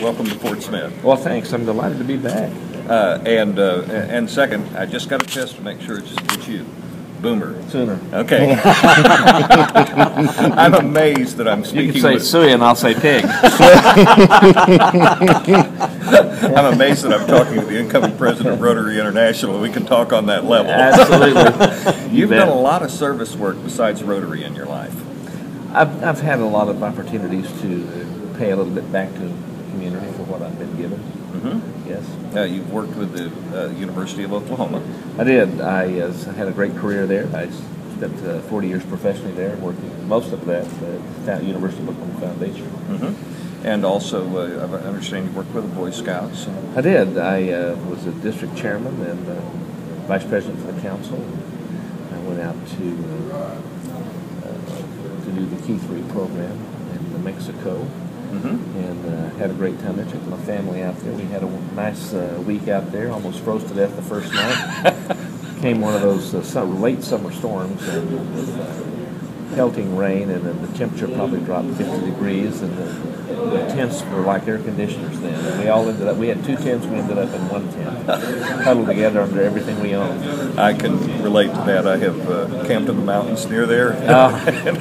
Welcome to Fort Smith. Well, thanks. I'm delighted to be back. And second, I just got a test to make sure it's you. Boomer. Sooner. Okay. I'm amazed that I'm speaking. You can say suey and I'll say pig. I'm amazed that I'm talking to the incoming president of Rotary International, and we can talk on that level. Absolutely. You've done a lot of service work besides Rotary in your life. I've had a lot of opportunities to pay a little bit back to the community for what I've been given. Mm-hmm. Yes. You've worked with the University of Oklahoma. I did. I had a great career there. I spent 40 years professionally there, working most of that at the University of Oklahoma Foundation. Mm-hmm. And also, I understand you worked with the Boy Scouts. I did. I was a district chairman and vice president for the council. I went out to do the Key 3 program in New Mexico. Mm-hmm. And had a great time. I took my family out there. We had a nice week out there. Almost froze to death the first night. Came one of those late summer storms and with pelting rain, and then the temperature probably dropped 50 degrees, and the tents were like air conditioners then. And we all ended up, we had two tents, we ended up in one tent, huddled together under everything we owned. I can relate to that. I have camped in the mountains near there and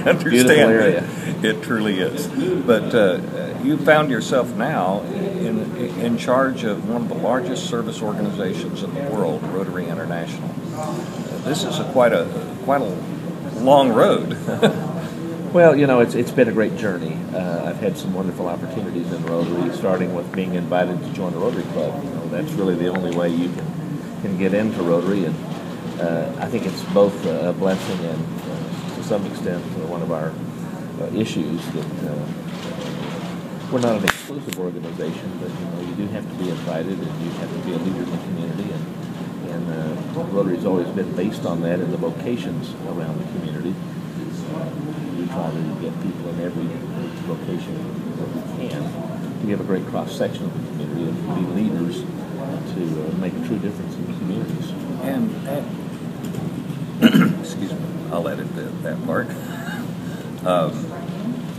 understand beautiful area. It truly is. But you found yourself now in charge of one of the largest service organizations in the world, Rotary International. This is quite a long road. Well, you know, it's been a great journey. I've had some wonderful opportunities in Rotary, starting with being invited to join a Rotary Club. You know, that's really the only way you can get into Rotary, and I think it's both a blessing and, to some extent, one of our issues that we're not an exclusive organization, but you do have to be invited, and you have to be a leader in the community, and Rotary's always been based on that in the vocations around the community. We try to get people in every vocation that we can to give a great cross-section of the community and be leaders to make a true difference in the communities. And excuse me, I'll edit that part.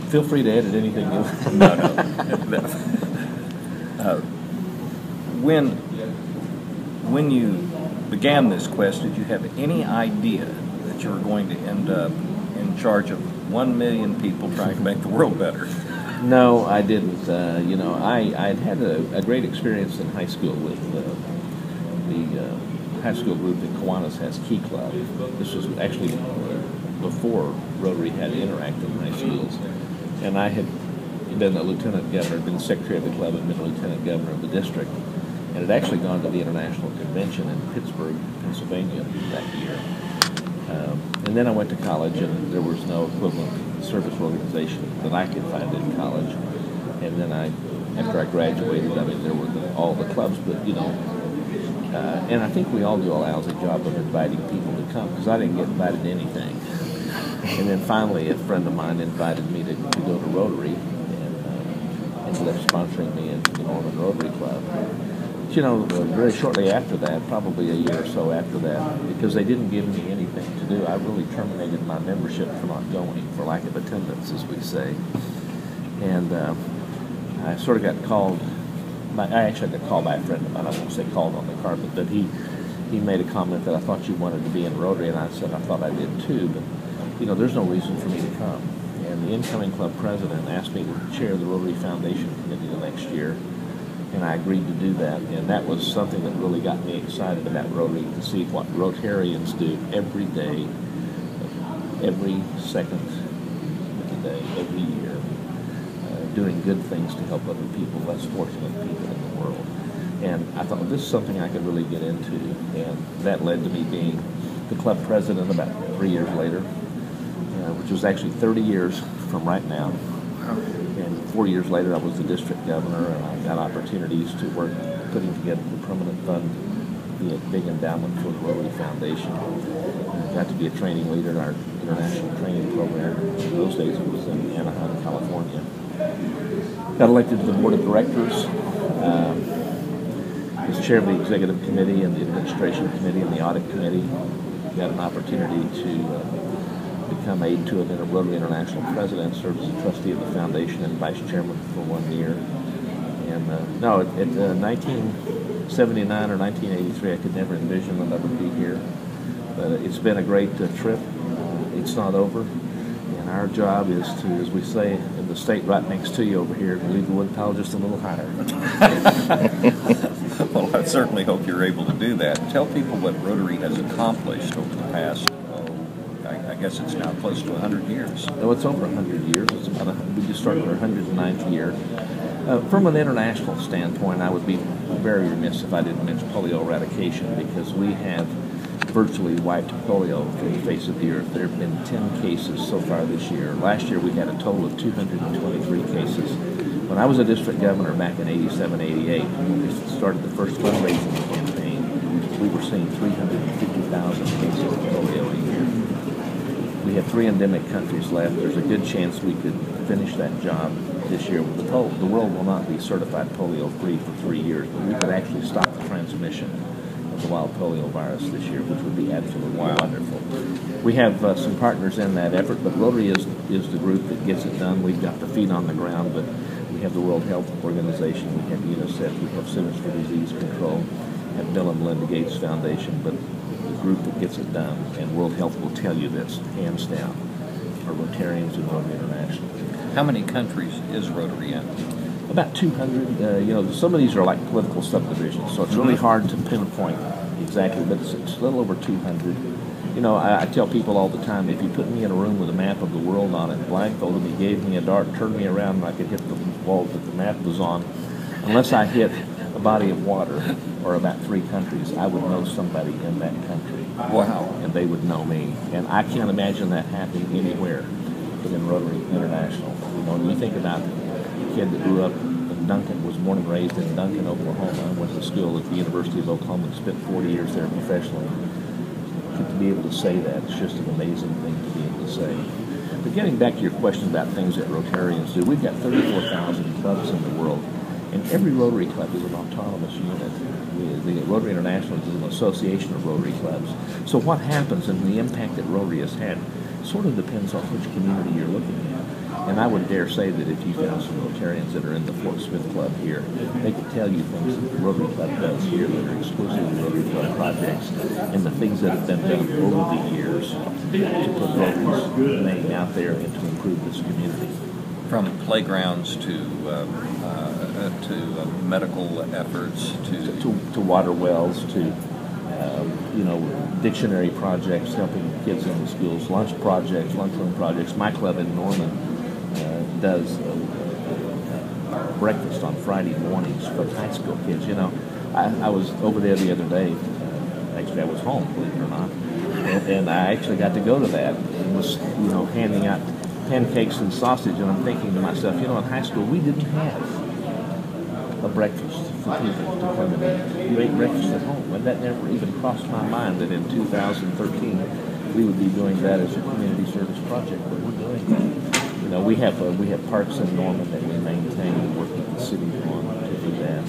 Feel free to edit anything you want. No. When you began this quest, did you have any idea that you were going to end up in charge of 1 million people trying to make the world better? No, I didn't. I'd had a great experience in high school with the high school group that Kiwanis has, Key Club. This was actually before Rotary had Interact in high schools. And I had been a lieutenant governor, been secretary of the club, and been a lieutenant governor of the district. And had actually gone to the International Convention in Pittsburgh, Pennsylvania that year. And then I went to college, and there was no equivalent service organization that I could find in college. And then after I graduated, there were all the clubs, but and I think we all do a lousy job of inviting people to come, because I didn't get invited to anything. And then finally, a friend of mine invited me to go to Rotary, and ended up sponsoring me into the Northern Rotary Club. Very shortly after that, probably a year or so after that, because they didn't give me anything to do, I really terminated my membership for not going, for lack of attendance, as we say. And I sort of got called. I actually got called by a friend of mine. I won't say called on the carpet, but he made a comment that I thought you wanted to be in Rotary, and I said I thought I did too, but there's no reason for me to come. And the incoming club president asked me to chair the Rotary Foundation Committee the next year, and I agreed to do that. And that was something that really got me excited about Rotary, to see what Rotarians do every day, every second of the day, every year, doing good things to help other people, less fortunate people in the world. And I thought, well, this is something I could really get into, and that led to me being the club president about 3 years later, which was actually 30 years from right now. And 4 years later, I was the district governor, and I got opportunities to work putting together the permanent fund, the big endowment for the Rotary Foundation. I got to be a training leader in our international training program. In those days, it was in Anaheim, California. Got elected to the board of directors. Was chair of the executive committee and the administration committee and the audit committee. Got an opportunity to become aide to a Rotary International president, served as a trustee of the foundation and vice chairman for 1 year. And no, at 1979 or 1983, I could never envision that I would be here. But it's been a great trip. It's not over. And our job is to, as we say in the state right next to you over here, to leave the woodpile just a little higher. Well, I certainly hope you're able to do that. Tell people what Rotary has accomplished over the past, I guess it's now close to 100 years. No, it's over 100 years. It's about we just started our 109th year. From an international standpoint, I would be very remiss if I didn't mention polio eradication, because we have virtually wiped polio from the face of the earth. There have been 10 cases so far this year. Last year we had a total of 223 cases. When I was a district governor back in 87, 88, when we started the first fundraising campaign, we were seeing 350,000 cases of polio a year. We have 3 endemic countries left. There's a good chance we could finish that job this year. The world will not be certified polio-free for 3 years, but we could actually stop the transmission of the wild polio virus this year, which would be absolutely wonderful. We have some partners in that effort, but Rotary is the group that gets it done. We've got the feet on the ground, but we have the World Health Organization, we have UNICEF, we have Centers for Disease Control, we have Bill and Melinda Gates Foundation, but the group that gets it done, and World Health will tell you this, hands down, are Rotarians and Rotary International. How many countries is Rotary in? About 200. Some of these are like political subdivisions, so it's really hard to pinpoint exactly, but it's a little over 200. I tell people all the time, if you put me in a room with a map of the world on it, blindfolded me, gave me a dart, turned me around, and I could hit the wall that the map was on, unless I hit a body of water or about 3 countries, I would know somebody in that country. Wow. And they would know me. And I can't imagine that happening anywhere but in Rotary International. When you think about a kid that grew up in Duncan, was born and raised in Duncan, Oklahoma, went to school at the University of Oklahoma and spent 40 years there professionally. To be able to say that, it's just an amazing thing to be able to say. But getting back to your question about things that Rotarians do, we've got 34,000 clubs in the world, and every Rotary Club is an autonomous unit. The Rotary International is an association of Rotary clubs. So what happens and the impact that Rotary has had sort of depends on which community you're looking at. And I would dare say that if you found some Rotarians that are in the Fort Smith Club here, they could tell you things that the Rotary Club does here that are exclusively Rotary Club projects, and the things that have been done over the years to put Rotary's name out there and to improve this community. From playgrounds to medical efforts to water wells to dictionary projects, helping kids in the schools, lunch projects, lunchroom projects. My club in Norman does breakfast on Friday mornings for high school kids. I was over there the other day. Actually, I was home, believe it or not, and I actually got to go to that and was handing out pancakes and sausage. And I'm thinking to myself, in high school we didn't have a breakfast for people to come and eat. You ate breakfast at home, and that never even crossed my mind that in 2013 we would be doing that as a community service project. But we're doing that. We have parks in Norman that we maintain and work with the city on to do that.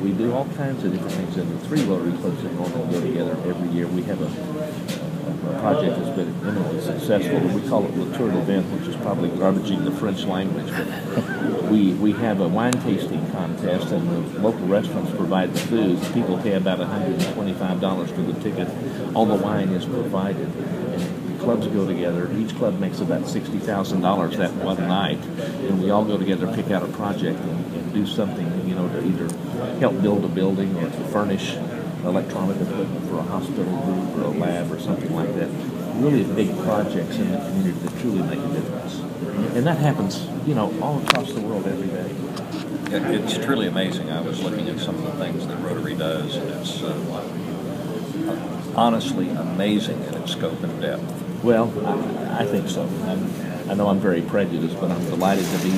We do all kinds of different things, and the 3 Rotary clubs in Norman go together every year. We have a project that's been eminently successful. We call it Le Tour d'Event, which is probably garbaging the French language. But we have a wine tasting contest, and the local restaurants provide the food. People pay about $125 for the ticket. All the wine is provided. And the clubs go together. Each club makes about $60,000 that one night. And we all go together, pick out a project, and do something, to either help build a building or to furnish electronic equipment for a hospital group or a lab or something like that. Really big projects in the community that truly make a difference. And that happens, all across the world every day. It's truly amazing. I was looking at some of the things that Rotary does, and it's honestly amazing in its scope and depth. Well, I think so. I know I'm very prejudiced, but I'm delighted to be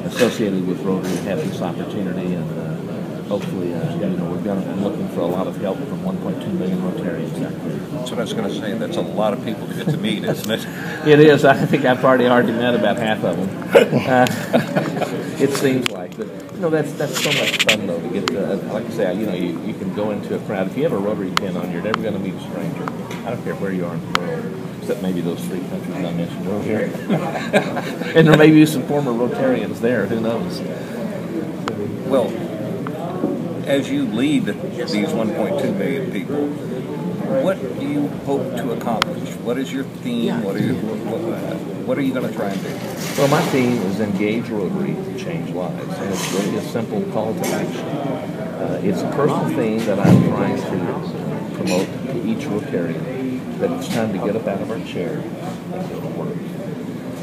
associated with Rotary and have this opportunity, and hopefully, I'm looking for a lot of help from 1.2 million Rotarians out there. That's what I was going to say. That's a lot of people to get to meet, isn't it? It is. I think I've already met about half of them. It seems like, but that's so much fun though to get to. Like I say, you can go into a crowd. If you have a Rotary pin on, you're never going to meet a stranger. I don't care where you are in the world. except maybe those 3 countries I mentioned earlier. And there may be some former Rotarians there, who knows? Well, as you lead these 1.2 million people, what do you hope to accomplish? What is your theme? What are you going to try and do? Well, my theme is engage Rotary to change lives, and it's really a simple call to action. It's a personal theme that I'm trying to promote to each Rotarian, that it's time to get up out of our chair and go to work.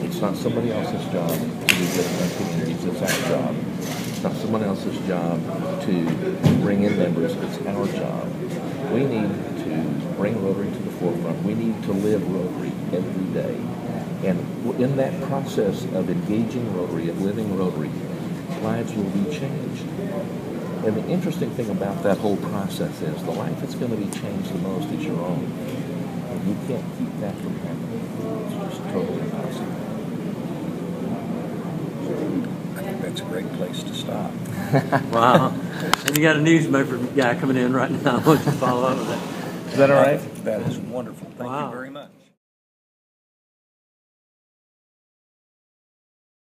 It's not somebody else's job to do good in our communities, it's our job. It's not someone else's job to bring in members, it's our job. We need to bring Rotary to the forefront. We need to live Rotary every day. And in that process of engaging Rotary, of living Rotary, lives will be changed. And the interesting thing about that whole process is the life that's going to be changed the most is your own. And you can't keep that from happening. It's just totally impossible. I think that's a great place to stop. Wow. And you got a newspaper guy coming in right now. I want you to follow up with that. Is that all right? That is wonderful. Thank Wow. you very much.